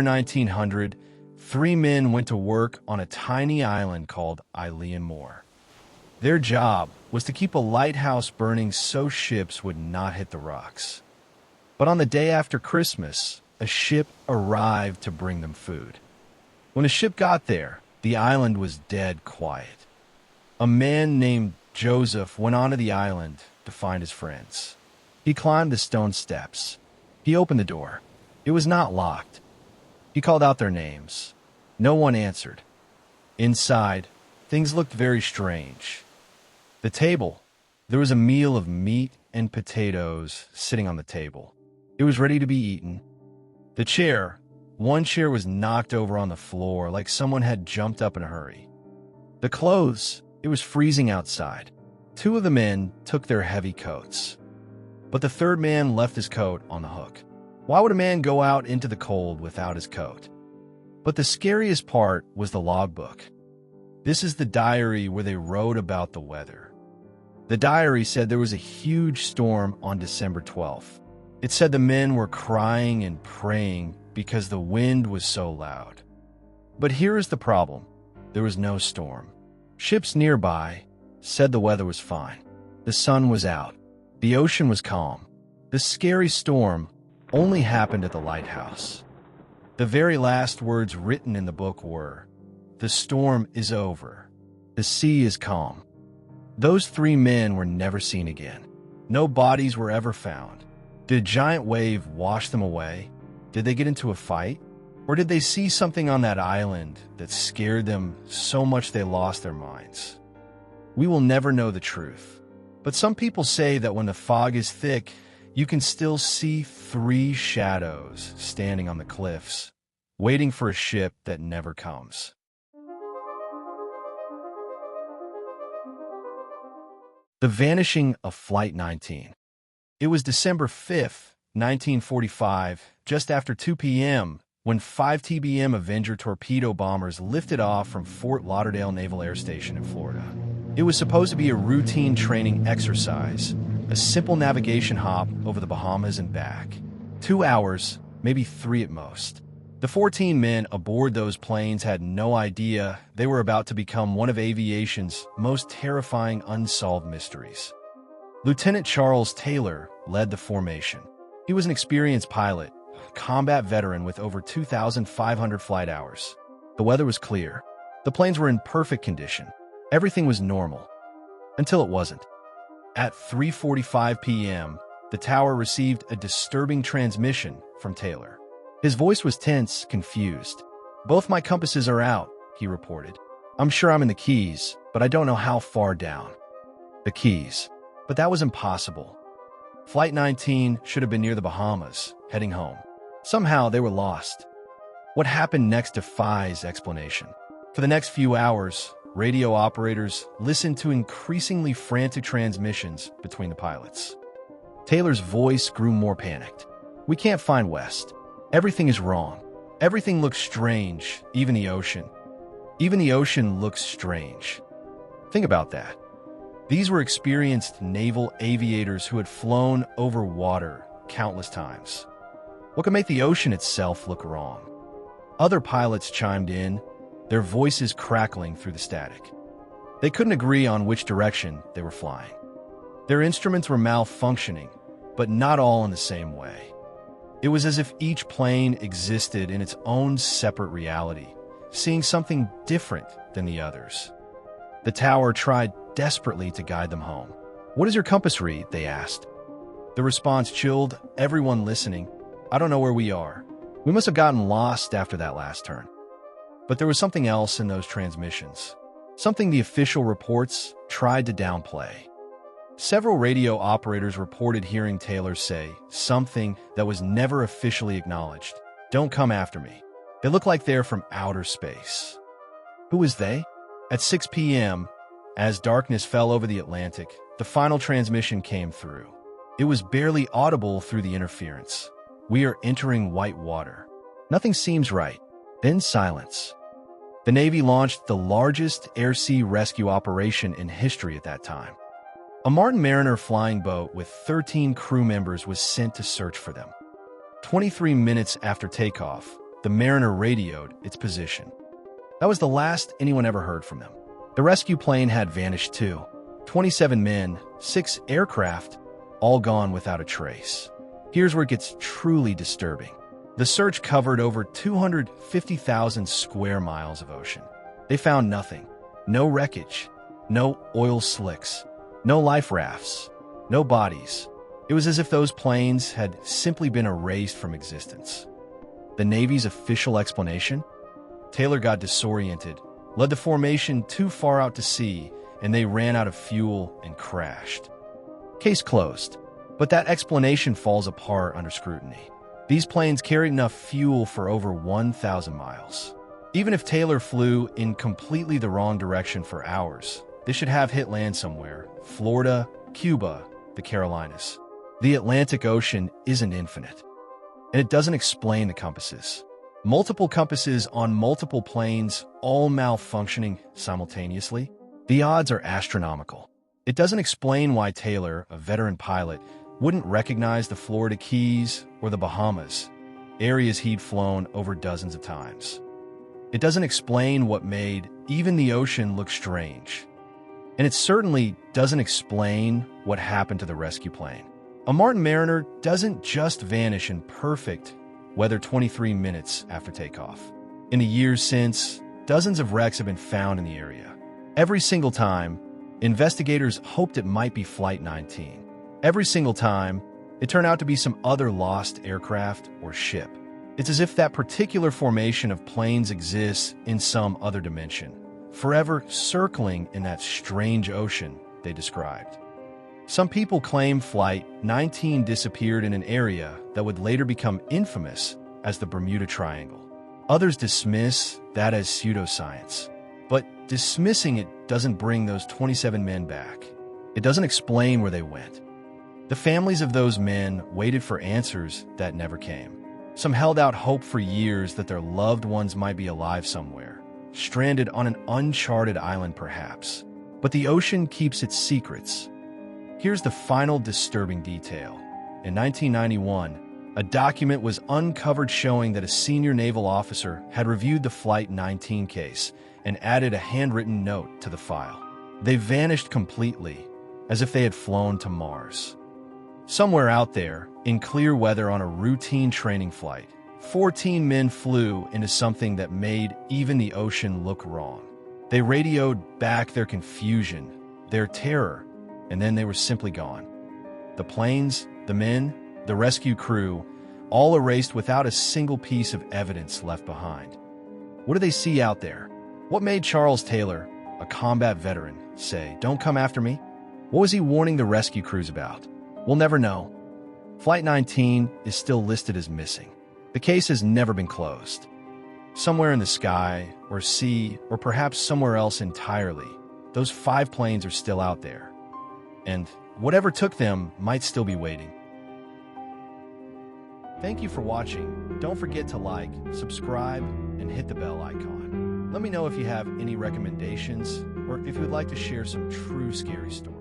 1900, three men went to work on a tiny island called Eilean Moor. Their job was to keep a lighthouse burning so ships would not hit the rocks. But on the day after Christmas, a ship arrived to bring them food. When a ship got there, the island was dead quiet. A man named Joseph went onto the island to find his friends. He climbed the stone steps. He opened the door. It was not locked. He called out their names. No one answered. Inside, things looked very strange. The table. There was a meal of meat and potatoes sitting on the table. It was ready to be eaten. The chair. One chair was knocked over on the floor like someone had jumped up in a hurry. The clothes. It was freezing outside. Two of the men took their heavy coats. But the third man left his coat on the hook. Why would a man go out into the cold without his coat? But the scariest part was the logbook. This is the diary where they wrote about the weather. The diary said there was a huge storm on December 12th. It said the men were crying and praying because the wind was so loud. But here is the problem. There was no storm. Ships nearby said the weather was fine. The sun was out. The ocean was calm. The scary storm only happened at the lighthouse. The very last words written in the book were, "The storm is over. The sea is calm." Those three men were never seen again. No bodies were ever found. Did a giant wave wash them away? Did they get into a fight? Or did they see something on that island that scared them so much they lost their minds? We will never know the truth. But some people say that when the fog is thick, you can still see three shadows standing on the cliffs, waiting for a ship that never comes. The Vanishing of Flight 19. It was December 5th, 1945, just after 2 p.m., when 5 TBM Avenger torpedo bombers lifted off from Fort Lauderdale Naval Air Station in Florida. It was supposed to be a routine training exercise, a simple navigation hop over the Bahamas and back. 2 hours, maybe 3 at most. The 14 men aboard those planes had no idea they were about to become one of aviation's most terrifying unsolved mysteries. Lieutenant Charles Taylor led the formation. He was an experienced pilot, combat veteran with over 2,500 flight hours. The weather was clear. The planes were in perfect condition. Everything was normal. Until it wasn't. At 3:45 p.m., the tower received a disturbing transmission from Taylor. His voice was tense, confused. "Both my compasses are out," he reported. "I'm sure I'm in the Keys, but I don't know how far down." The Keys. But that was impossible. Flight 19 should have been near the Bahamas, heading home. Somehow they were lost. What happened next defies explanation. For the next few hours, radio operators listened to increasingly frantic transmissions between the pilots. Taylor's voice grew more panicked. "We can't find West. Everything is wrong. Everything looks strange, even the ocean. Even the ocean looks strange." Think about that. These were experienced naval aviators who had flown over water countless times. What could make the ocean itself look wrong? Other pilots chimed in, their voices crackling through the static. They couldn't agree on which direction they were flying. Their instruments were malfunctioning, but not all in the same way. It was as if each plane existed in its own separate reality, seeing something different than the others. The tower tried desperately to guide them home. "What does your compass read?" they asked. The response chilled everyone listening. "I don't know where we are. We must have gotten lost after that last turn." But there was something else in those transmissions, something the official reports tried to downplay. Several radio operators reported hearing Taylor say something that was never officially acknowledged. "Don't come after me. They look like they're from outer space." Who was they? At 6 p.m., as darkness fell over the Atlantic, the final transmission came through. It was barely audible through the interference. "We are entering white water. Nothing seems right." Then silence. The Navy launched the largest air-sea rescue operation in history at that time. A Martin Mariner flying boat with 13 crew members was sent to search for them. 23 minutes after takeoff, the mariner radioed its position. That was the last anyone ever heard from them. The rescue plane had vanished too. 27 men, 6 aircraft, all gone without a trace. Here's where it gets truly disturbing. The search covered over 250,000 square miles of ocean. They found nothing. No wreckage, no oil slicks, no life rafts, no bodies. It was as if those planes had simply been erased from existence. The Navy's official explanation? Taylor got disoriented, led the formation too far out to sea, and they ran out of fuel and crashed. Case closed. But that explanation falls apart under scrutiny. These planes carried enough fuel for over 1,000 miles. Even if Taylor flew in completely the wrong direction for hours, they should have hit land somewhere: Florida, Cuba, the Carolinas. The Atlantic Ocean isn't infinite. And it doesn't explain the compasses. Multiple compasses on multiple planes, all malfunctioning simultaneously. The odds are astronomical. It doesn't explain why Taylor, a veteran pilot, wouldn't recognize the Florida Keys or the Bahamas, areas he'd flown over dozens of times. It doesn't explain what made even the ocean look strange. And it certainly doesn't explain what happened to the rescue plane. A Martin Mariner doesn't just vanish in perfect weather 23 minutes after takeoff. In the years since, dozens of wrecks have been found in the area. Every single time, investigators hoped it might be Flight 19. Every single time, it turned out to be some other lost aircraft or ship. It's as if that particular formation of planes exists in some other dimension, forever circling in that strange ocean they described. Some people claim Flight 19 disappeared in an area that would later become infamous as the Bermuda Triangle. Others dismiss that as pseudoscience. But dismissing it doesn't bring those 27 men back. It doesn't explain where they went. The families of those men waited for answers that never came. Some held out hope for years that their loved ones might be alive somewhere, stranded on an uncharted island perhaps. But the ocean keeps its secrets. Here's the final disturbing detail. In 1991, a document was uncovered showing that a senior naval officer had reviewed the Flight 19 case and added a handwritten note to the file. They vanished completely, as if they had flown to Mars. Somewhere out there, in clear weather on a routine training flight, 14 men flew into something that made even the ocean look wrong. They radioed back their confusion, their terror, and then they were simply gone. The planes, the men, the rescue crew, all erased without a single piece of evidence left behind. What do they see out there? What made Charles Taylor, a combat veteran, say, "Don't come after me"? What was he warning the rescue crews about? We'll never know. Flight 19 is still listed as missing. The case has never been closed. Somewhere in the sky, or sea, or perhaps somewhere else entirely, those 5 planes are still out there. And whatever took them might still be waiting. Thank you for watching. Don't forget to like, subscribe, and hit the bell icon. Let me know if you have any recommendations or if you would like to share some true scary stories.